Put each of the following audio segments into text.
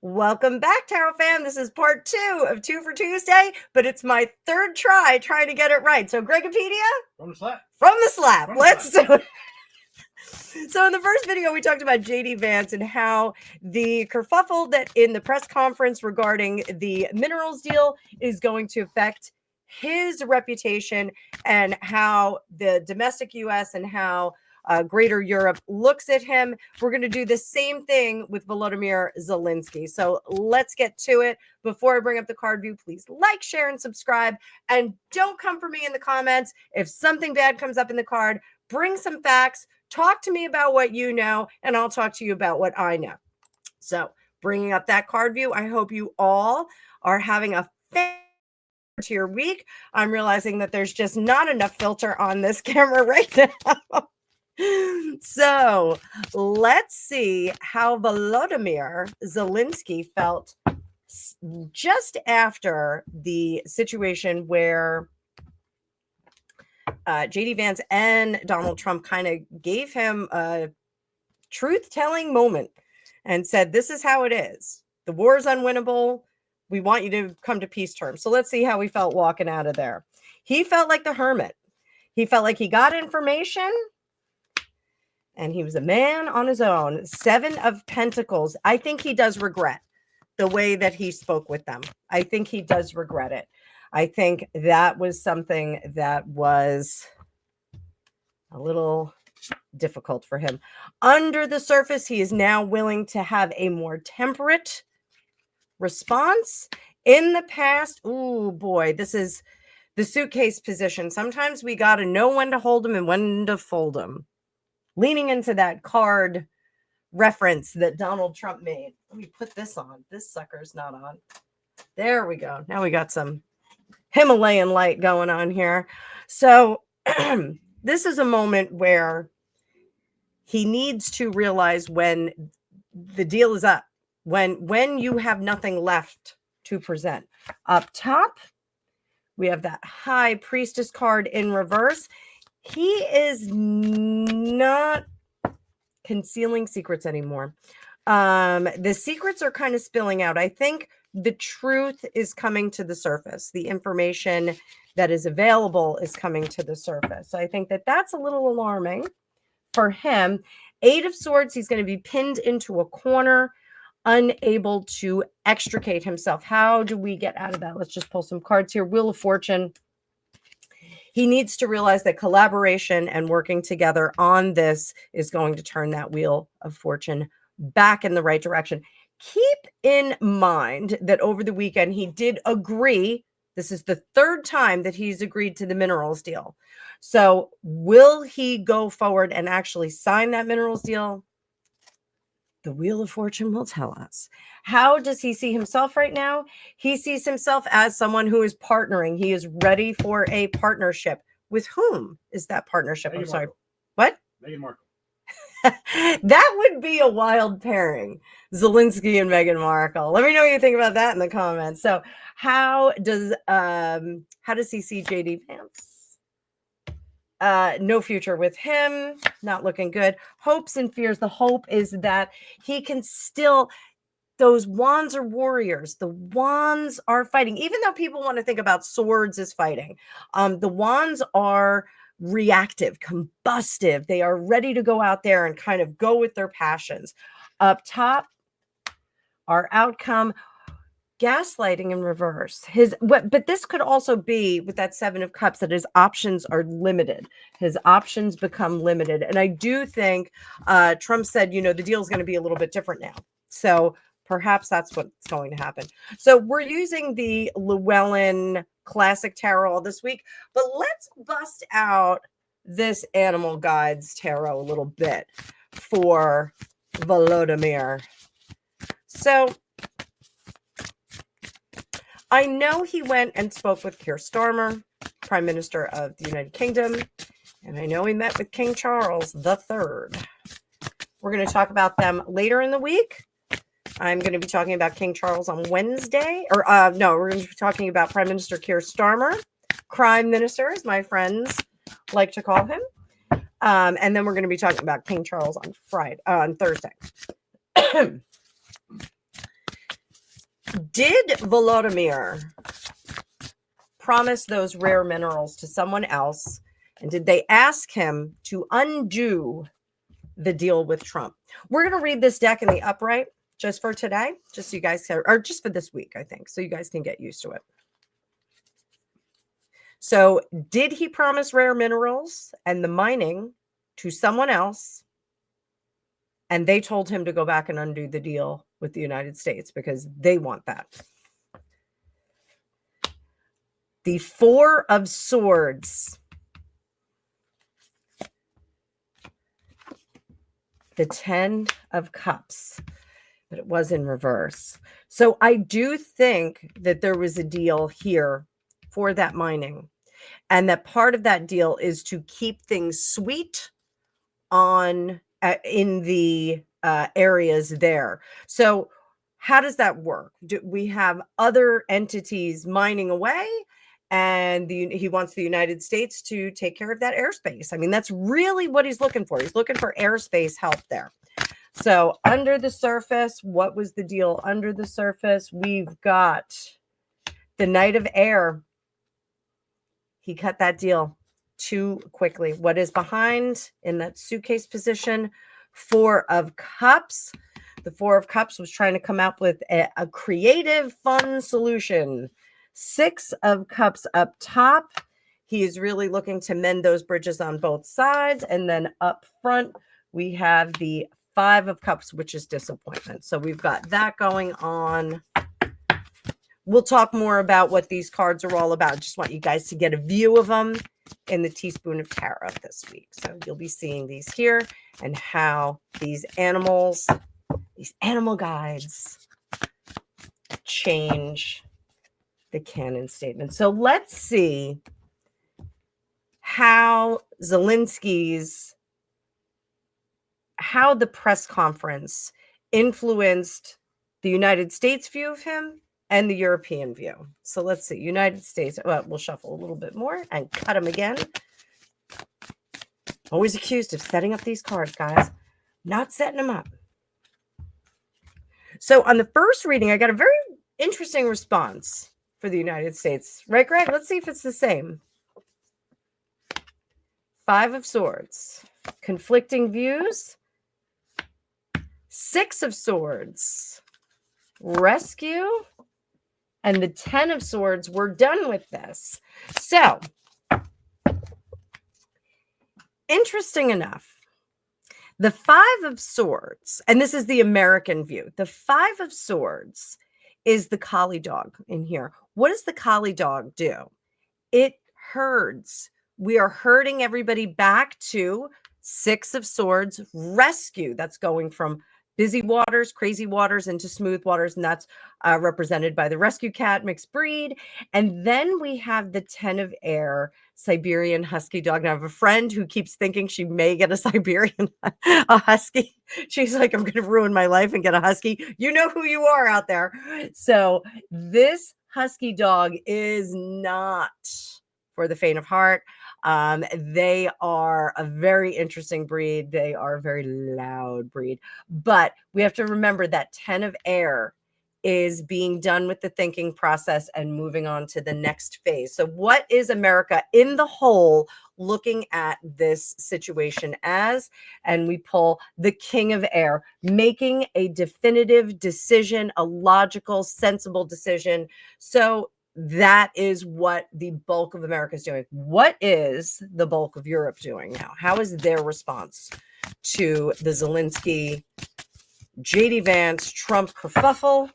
Welcome back, Tarot fam. This is part 2 of 2 for Tuesday, but it's my third try trying to get it right. So, Gregopedia? From the slap. From the slap. Let's do it. So in the first video, we talked about J.D. Vance and how the kerfuffle that in the press conference regarding the minerals deal is going to affect his reputation and how the domestic U.S. and how greater Europe looks at him. We're going to do the same thing with Volodymyr Zelensky. So let's get to it. Before I bring up the card view, please like, share, and subscribe. And don't come for me in the comments. If something bad comes up in the card, bring some facts. Talk to me about what you know, and I'll talk to you about what I know. So bringing up that card view, I hope you all are having a to your week. I'm realizing that there's just not enough filter on this camera right now. So let's see how Volodymyr Zelensky felt just after the situation where J.D. Vance and Donald Trump kind of gave him a truth-telling moment and said, this is how it is. The war is unwinnable. We want you to come to peace terms. So let's see how he felt walking out of there. He felt like the hermit. He felt like he got information and he was a man on his own. 7 of Pentacles. I think he does regret the way that he spoke with them. I think he does regret it. I think that was something that was a little difficult for him. Under the surface, he is now willing to have a more temperate response. In the past, oh boy, this is the suitcase position. Sometimes we got to know when to hold them and when to fold them. Leaning into that card reference that Donald Trump made. Let me put this on. This sucker's not on. There we go. Now we got some Himalayan light going on here. So this is a moment where he needs to realize when the deal is up, when you have nothing left to present. Up top, we have that High Priestess card in reverse. He is not concealing secrets anymore. The secrets are kind of spilling out. I think the truth is coming to the surface. The information that is available is coming to the surface. I think that that's a little alarming for him. 8 of Swords, he's going to be pinned into a corner, unable to extricate himself. How do we get out of that? Let's just pull some cards here. Wheel of Fortune. He needs to realize that collaboration and working together on this is going to turn that Wheel of Fortune back in the right direction. Keep in mind that over the weekend, he did agree. This is the 3rd time that he's agreed to the minerals deal. So will he go forward and actually sign that minerals deal? The Wheel of Fortune will tell us. How does he see himself right now? He sees himself as someone who is partnering. He is ready for a partnership. With whom is that partnership? Meghan I'm sorry. Markle. What? Meghan Markle. That would be a wild pairing, Zelensky and Meghan Markle. Let me know what you think about that in the comments. So how does he see J.D. Vance? No future with him. Not looking good. Hopes and fears. The hope is that he can still, those wands are warriors. The wands are fighting. Even though people want to think about swords as fighting, the wands are reactive, combustive. They are ready to go out there and kind of go with their passions. Up top, our outcome, gaslighting in reverse. But this could also be with that 7 of Cups, that his options are limited. His options become limited. And I do think Trump said, the deal is going to be a little bit different now. So perhaps that's what's going to happen. So we're using the Llewellyn Classic Tarot this week, but let's bust out this Animal Guides Tarot a little bit for Volodymyr. So I know he went and spoke with Keir Starmer, Prime Minister of the United Kingdom, and I know he met with King Charles III. We're going to talk about them later in the week. I'm going to be talking about King Charles on Wednesday. We're going to be talking about Prime Minister Keir Starmer, Crime Minister, as my friends like to call him. And then we're going to be talking about King Charles on Thursday. Did Volodymyr promise those rare minerals to someone else? And did they ask him to undo the deal with Trump? We're going to read this deck in the upright just for today, just so you guys can, or just for this week, I think, so you guys can get used to it. So did he promise rare minerals and the mining to someone else? And they told him to go back and undo the deal with the United States because they want that. The Four of Swords. The Ten of Cups. But it was in reverse. So I do think that there was a deal here for that mining. And that part of that deal is to keep things sweet on in the areas there. So how does that work? Do we have other entities mining away, and he wants the United States to take care of that airspace? I mean, that's really what he's looking for. He's looking for airspace help there. So under the surface, what was the deal under the surface? We've got the Knight of Air. He cut that deal too quickly. What is behind in that suitcase position? Four of Cups. The Four of Cups was trying to come up with a creative, fun solution. Six of Cups up top. He is really looking to mend those bridges on both sides. And then up front, we have the Five of Cups, which is disappointment. So we've got that going on. We'll talk more about what these cards are all about. I just want you guys to get a view of them in the Teaspoon of Tarot this week. So you'll be seeing these here and how these animals, these animal guides, change the canon statement. So let's see how how the press conference influenced the United States view of him and the European view. So let's see. United States. Well, we'll shuffle a little bit more and cut them again. Always accused of setting up these cards, guys. Not setting them up. So on the first reading, I got a very interesting response for the United States. Right, Greg? Let's see if it's the same. Five of Swords. Conflicting views. Six of Swords. Rescue. And the Ten of Swords. We're done with this. So, interesting enough, the Five of Swords, and this is the American view, the Five of Swords is the collie dog in here. What does the collie dog do? It herds. We are herding everybody back to Six of Swords rescue. That's going from busy waters, crazy waters into smooth waters. And that's represented by the rescue cat mixed breed. And then we have the Ten of Air, Siberian husky dog. Now I have a friend who keeps thinking she may get a Siberian, a husky. She's like, I'm going to ruin my life and get a husky. You know who you are out there. So this husky dog is not for the faint of heart. They are a very interesting breed. They are a very loud breed. But we have to remember that Ten of Air is being done with the thinking process and moving on to the next phase. So what is America in the whole looking at this situation as? And we pull the King of Air, making a definitive decision, a logical, sensible decision. So that is what the bulk of America is doing. What is the bulk of Europe doing now? How is their response to the Zelensky, J.D. Vance, Trump kerfuffle?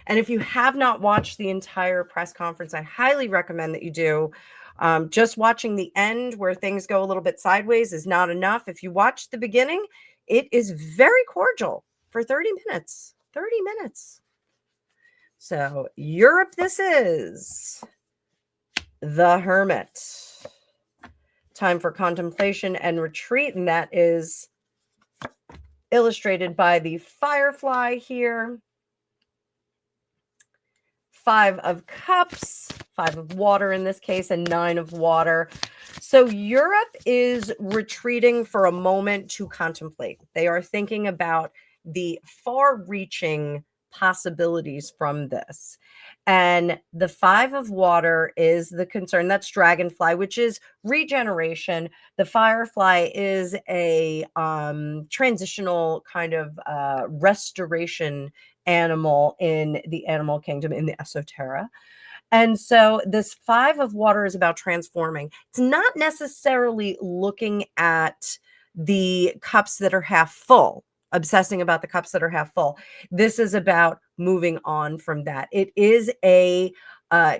And if you have not watched the entire press conference, I highly recommend that you do. Just watching the end where things go a little bit sideways is not enough. If you watch the beginning, it is very cordial for 30 minutes. 30 minutes. So Europe, this is the Hermit. Time for contemplation and retreat. And that is illustrated by the Firefly here. Five of Cups, 5 of water in this case, and 9 of water. So Europe is retreating for a moment to contemplate. They are thinking about the far-reaching possibilities from this. And the 5 of water is the concern. That's dragonfly, which is regeneration. The firefly is a transitional kind of restoration animal in the animal kingdom, in the esoterica. And so this 5 of water is about transforming. It's not necessarily looking at the cups that are half full, obsessing about the cups that are half full. This is about moving on from that. It is a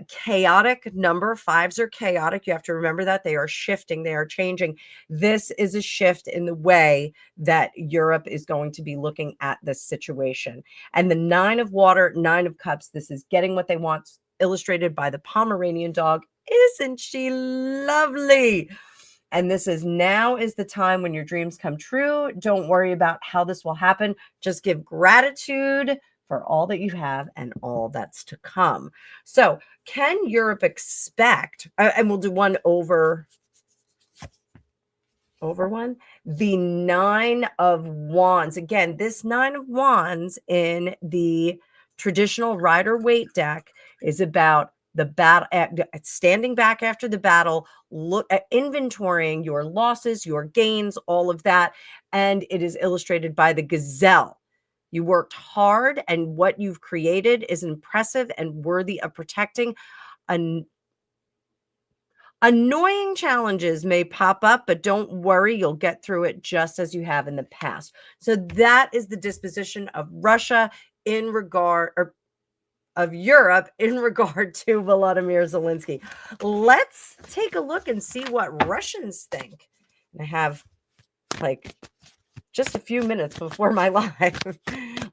chaotic number. 5s are chaotic. You have to remember that they are shifting, they are changing. This is a shift in the way that Europe is going to be looking at this situation. And the 9 of water, 9 of cups, this is getting what they want, illustrated by the Pomeranian dog. Isn't she lovely? And this is now is the time when your dreams come true. Don't worry about how this will happen. Just give gratitude for all that you have and all that's to come. So can Europe expect, and we'll do one over one, the 9 of wands. Again, this 9 of wands in the traditional Rider-Waite deck is about the battle, standing back after the battle, look at inventorying your losses, your gains, all of that. And it is illustrated by the gazelle. You worked hard, and what you've created is impressive and worthy of protecting. Annoying challenges may pop up, but don't worry, you'll get through it just as you have in the past. So that is the disposition of Russia in regard, or of Europe in regard to Volodymyr Zelensky. Let's take a look and see what Russians think. I have like just a few minutes before my live.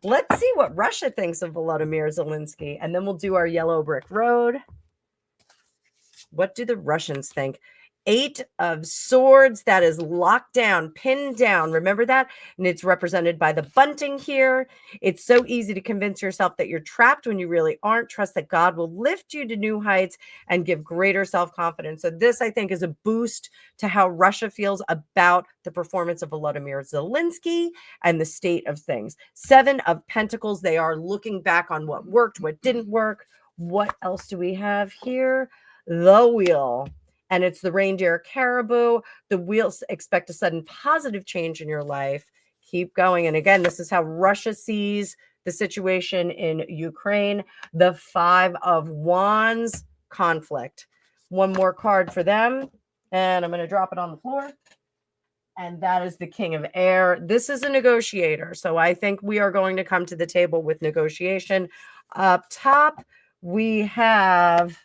Let's see what Russia thinks of Volodymyr Zelensky, and then we'll do our yellow brick road. What do the Russians think? 8 of swords, that is locked down, pinned down. Remember that? And it's represented by the bunting here. It's so easy to convince yourself that you're trapped when you really aren't. Trust that God will lift you to new heights and give greater self-confidence. So this, I think, is a boost to how Russia feels about the performance of Volodymyr Zelensky and the state of things. 7 of Pentacles, they are looking back on what worked, what didn't work. What else do we have here? The wheel. And it's the reindeer caribou. The wheels expect a sudden positive change in your life. Keep going. And again, this is how Russia sees the situation in Ukraine. The 5 of wands, conflict. One more card for them. And I'm going to drop it on the floor. And that is the King of Air. This is a negotiator. So I think we are going to come to the table with negotiation. Up top, we have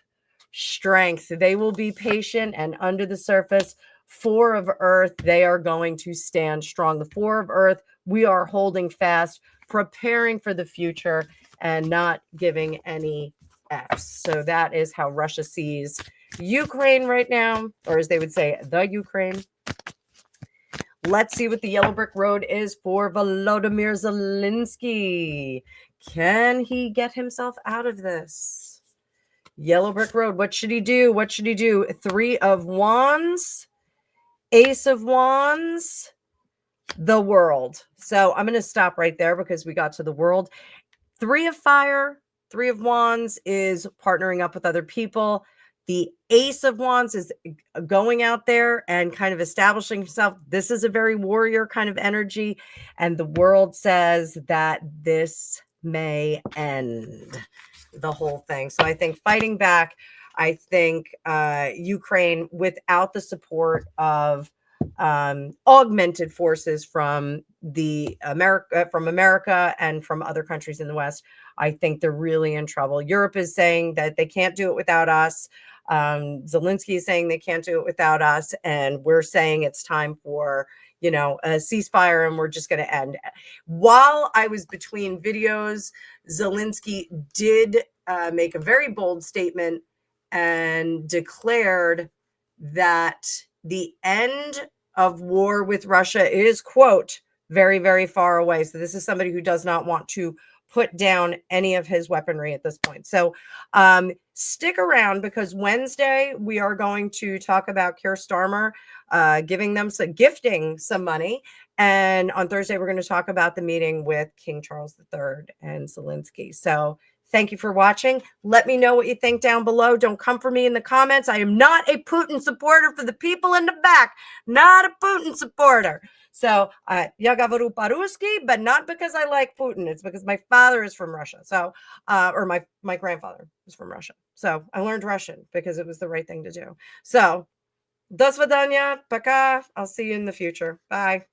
strength. They will be patient, and under the surface, 4 of earth, they are going to stand strong. The 4 of earth, we are holding fast, preparing for the future, and not giving any F's. So that is how Russia sees Ukraine right now, or as they would say, the Ukraine. Let's see what the yellow brick road is for Volodymyr Zelensky. Can he get himself out of this? Yellow brick road. What should he do? What should he do? 3 of wands, Ace of wands, the world. So I'm going to stop right there because we got to the world. 3 of fire, 3 of wands is partnering up with other people. The Ace of wands is going out there and kind of establishing himself. This is a very warrior kind of energy. And the world says that this may end the whole thing. So I think fighting back, I think Ukraine, without the support of augmented forces from America and from other countries in the West, I think they're really in trouble. Europe is saying that they can't do it without us. Zelensky is saying they can't do it without us, and we're saying it's time for a ceasefire, and we're just going to end. While I was between videos, Zelensky did make a very bold statement and declared that the end of war with Russia is, quote, very, very far away. So this is somebody who does not want to put down any of his weaponry at this point. So stick around, because Wednesday we are going to talk about Keir Starmer gifting some money. And on Thursday, we're going to talk about the meeting with King Charles III and Zelensky. So thank you for watching. Let me know what you think down below. Don't come for me in the comments. I am not a Putin supporter, for the people in the back. Not a Putin supporter. So, я говорю по-русски, but not because I like Putin. It's because my father is from Russia. So, or my grandfather is from Russia. So I learned Russian because it was the right thing to do. So, до свидания, пока. I'll see you in the future. Bye.